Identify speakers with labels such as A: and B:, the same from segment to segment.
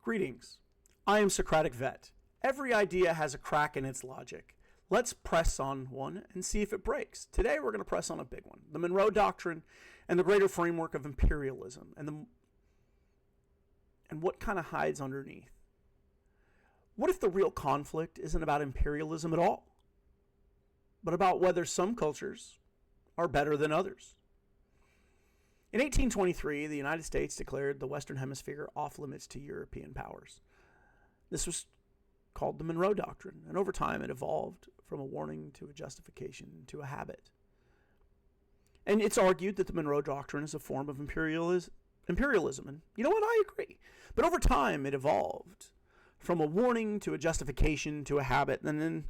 A: Greetings. I am Socratic Vet. Every idea has a crack in its logic. Let's press on one and see if it breaks. Today we're going to press on a big one, the Monroe Doctrine and the greater framework of imperialism and what kind of hides underneath. What if the real conflict isn't about imperialism at all, but about whether some cultures are better than others? In 1823, the United States declared the Western Hemisphere off limits to European powers. This was called the Monroe Doctrine, and over time it evolved from a warning to a justification to a habit. And it's argued that the Monroe Doctrine is a form of imperialism, and you know what, I agree. But over time it evolved from a warning to a justification to a habit, and then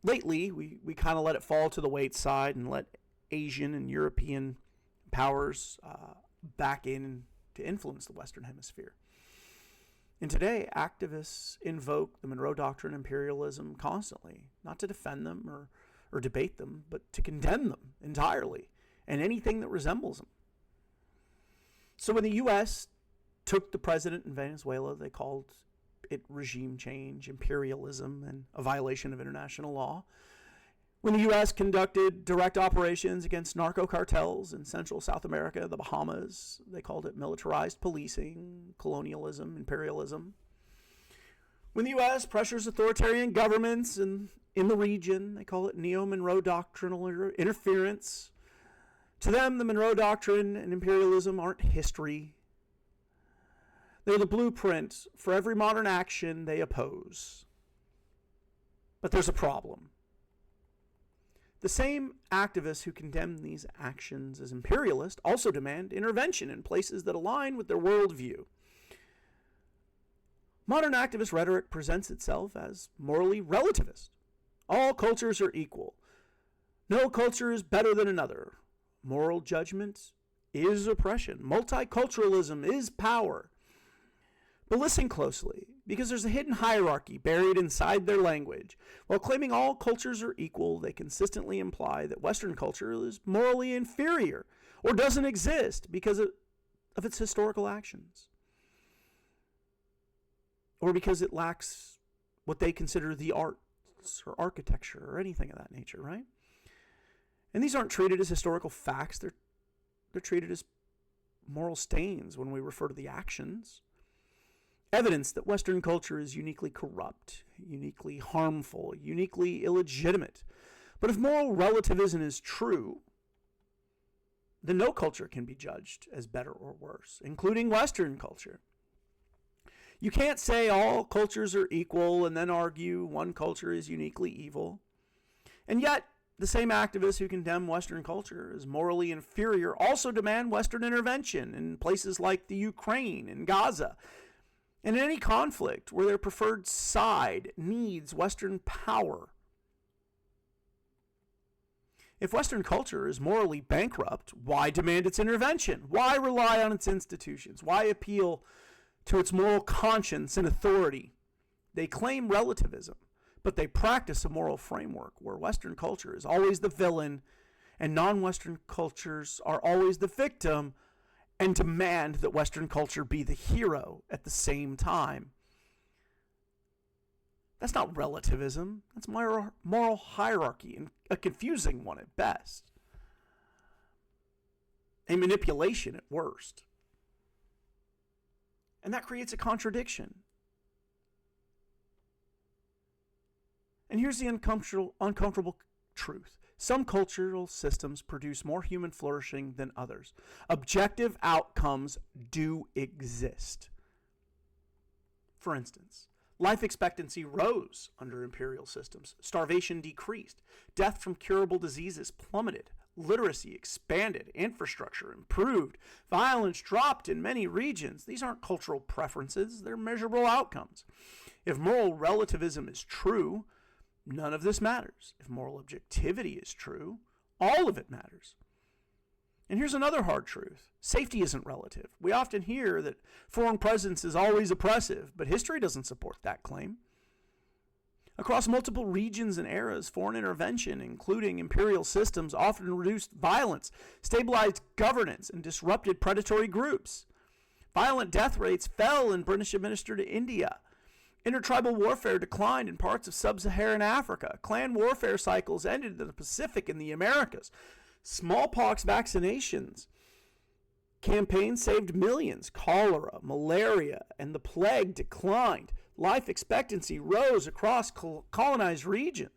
A: lately we kind of let it fall to the weight side and let Asian and European powers back in to influence the Western Hemisphere. And today, activists invoke the Monroe Doctrine and imperialism constantly, not to defend them or debate them, but to condemn them entirely and anything that resembles them. So when the U.S. took the president in Venezuela, they called it regime change, imperialism, and a violation of international law. When the U.S. conducted direct operations against narco cartels in Central South America, the Bahamas, they called it militarized policing, colonialism, imperialism. When the U.S. pressures authoritarian governments in the region, they call it neo-Monroe doctrinal interference. To them, the Monroe Doctrine and imperialism aren't history. They're the blueprint for every modern action they oppose. But there's a problem. The same activists who condemn these actions as imperialist also demand intervention in places that align with their worldview. Modern activist rhetoric presents itself as morally relativist. All cultures are equal. No culture is better than another. Moral judgment is oppression. Multiculturalism is power. But listen closely, because there's a hidden hierarchy buried inside their language. While claiming all cultures are equal, they consistently imply that Western culture is morally inferior or doesn't exist because of its historical actions, or because it lacks what they consider the arts or architecture or anything of that nature, right? And these aren't treated as historical facts. They're treated as moral stains when we refer to the actions. Evidence that Western culture is uniquely corrupt, uniquely harmful, uniquely illegitimate. But if moral relativism is true, then no culture can be judged as better or worse, including Western culture. You can't say all cultures are equal and then argue one culture is uniquely evil. And yet, the same activists who condemn Western culture as morally inferior also demand Western intervention in places like the Ukraine and Gaza. And in any conflict where their preferred side needs Western power. If Western culture is morally bankrupt, why demand its intervention? Why rely on its institutions? Why appeal to its moral conscience and authority? They claim relativism, but they practice a moral framework where Western culture is always the villain and non-Western cultures are always the victim, and demand that Western culture be the hero at the same time. That's not relativism. That's moral hierarchy, and a confusing one at best. A manipulation at worst. And that creates a contradiction. And here's the uncomfortable truth. Some cultural systems produce more human flourishing than others. Objective outcomes do exist. For instance, life expectancy rose under imperial systems. Starvation decreased. Death from curable diseases plummeted. Literacy expanded. Infrastructure improved. Violence dropped in many regions. These aren't cultural preferences. They're measurable outcomes. If moral relativism is true, none of this matters. If moral objectivity is true, all of it matters. And here's another hard truth. Safety isn't relative. We often hear that foreign presence is always oppressive, but history doesn't support that claim. Across multiple regions and eras, foreign intervention, including imperial systems, often reduced violence, stabilized governance, and disrupted predatory groups. Violent death rates fell in British administered India. Intertribal warfare declined in parts of sub-Saharan Africa. Clan warfare cycles ended in the Pacific and the Americas. Smallpox vaccinations campaigns saved millions. Cholera, malaria, and the plague declined. Life expectancy rose across colonized regions.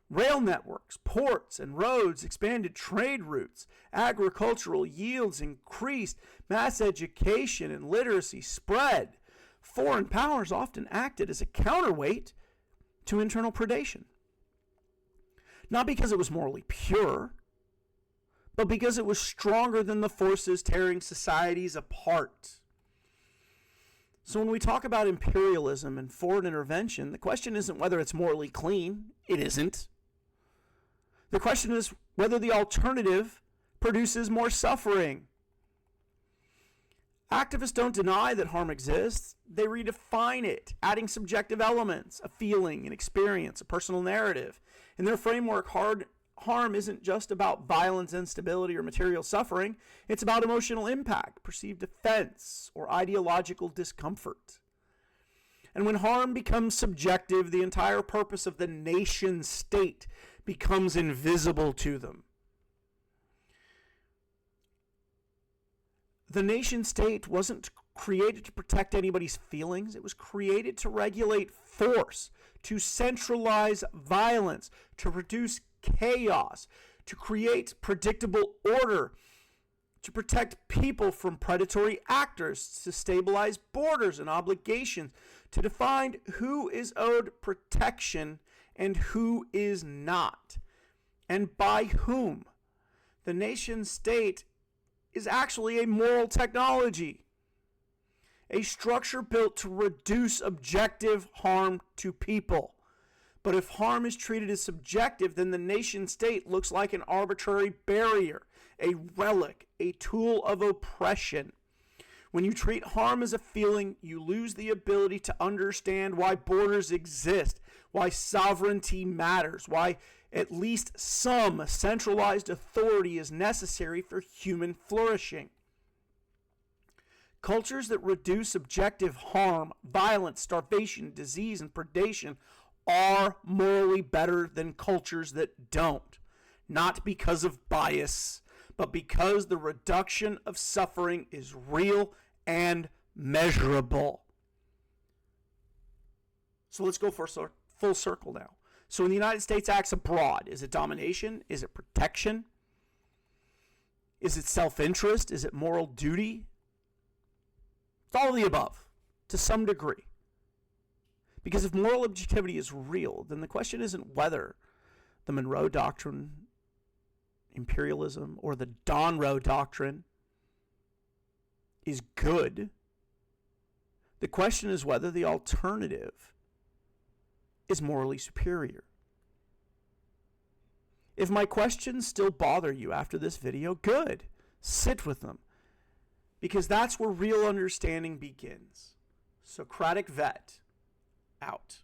A: Rail networks, ports, and roads expanded trade routes. Agricultural yields increased. Mass education and literacy spread. Foreign powers often acted as a counterweight to internal predation. Not because it was morally pure, but because it was stronger than the forces tearing societies apart. So when we talk about imperialism and foreign intervention, the question isn't whether it's morally clean. It isn't. The question is whether the alternative produces more suffering. Activists don't deny that harm exists. They redefine it, adding subjective elements, a feeling, an experience, a personal narrative. In their framework, harm isn't just about violence, instability, or material suffering. It's about emotional impact, perceived offense, or ideological discomfort. And when harm becomes subjective, the entire purpose of the nation state becomes invisible to them. The nation state wasn't created to protect anybody's feelings. It was created to regulate force, to centralize violence, to reduce chaos, to create predictable order, to protect people from predatory actors, to stabilize borders and obligations, to define who is owed protection and who is not, and by whom. The nation state is actually a moral technology, a structure built to reduce objective harm to people. But if harm is treated as subjective, then the nation state looks like an arbitrary barrier, a relic, a tool of oppression. When you treat harm as a feeling, you lose the ability to understand why borders exist, why sovereignty matters, why at least some centralized authority is necessary for human flourishing. Cultures that reduce objective harm, violence, starvation, disease, and predation are morally better than cultures that don't. Not because of bias, but because the reduction of suffering is real and measurable. So let's go for a full circle now. So when the United States acts abroad, is it domination? Is it protection? Is it self-interest? Is it moral duty? It's all of the above, to some degree. Because if moral objectivity is real, then the question isn't whether the Monroe Doctrine, imperialism, or the Monroe Doctrine is good. The question is whether the alternative is morally superior. If my questions still bother you after this video, good. Sit with them. Because that's where real understanding begins. Socratic vet, out.